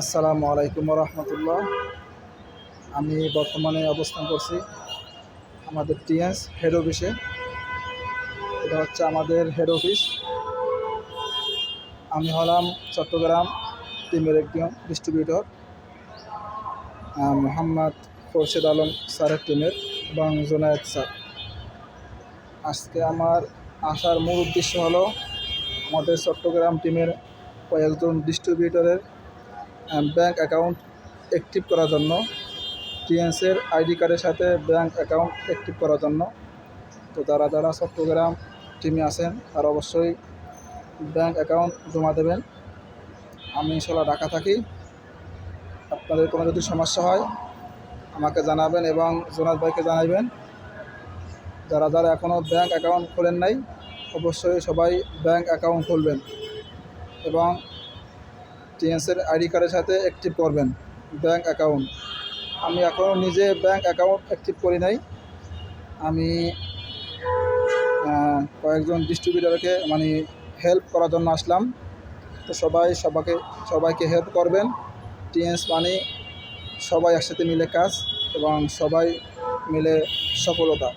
আসসালামু আলাইকুম রহমতুল্লাহ। আমি বর্তমানে অবস্থান করছি আমাদের টিএস হেড অফিসে। এটা হচ্ছে আমাদের হেড অফিস। আমি হলাম চট্টগ্রাম টিমের একজন ডিস্ট্রিবিউটর, মোহাম্মদ খোরশেদ আলম স্যারের টিমের এবং জোনায়েদ স্যার। আজকে আমার আসার মূল উদ্দেশ্য হলো আমাদের চট্টগ্রাম টিমের কয়েকজন ডিস্ট্রিবিউটরের ব্যাংক অ্যাকাউন্ট অ্যাক্টিভ করার জন্য, টিএনসের আইডি কার্ডের সাথে ব্যাংক অ্যাকাউন্ট অ্যাক্টিভ করার জন্য। তো যারা যারা চট্টগ্রাম টিমে আছেন তারা অবশ্যই ব্যাংক অ্যাকাউন্ট জমা দেবেন। আমি ইনশাল্লাহ ঢাকা থাকি। আপনাদের কোনো যদি সমস্যা হয় আমাকে জানাবেন এবং জোনাদ ভাইকে জানাবেন। যারা যারা এখনও ব্যাংক অ্যাকাউন্ট খোলেন নাই অবশ্যই সবাই ব্যাংক অ্যাকাউন্ট খুলবেন এবং টিএনসের আইডি কার্ডের সাথে অ্যাক্টিভ করবেন ব্যাংক অ্যাকাউন্ট। আমি এখনও নিজে ব্যাংক অ্যাকাউন্ট অ্যাক্টিভ করি নাই। আমি কয়েকজন ডিস্ট্রিবিউটরকে হেল্প করার জন্য আসলাম। তো সবাইকে হেল্প করবেন। টিএনস সবাই একসাথে মিলে কাজ এবং সবাই মিলে সফলতা।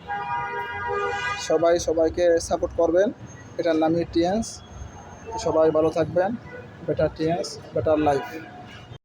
সবাই সবাইকে সাপোর্ট করবেন। এটার নামই টিএনস। সবাই ভালো থাকবেন। Better টিএনস, better life.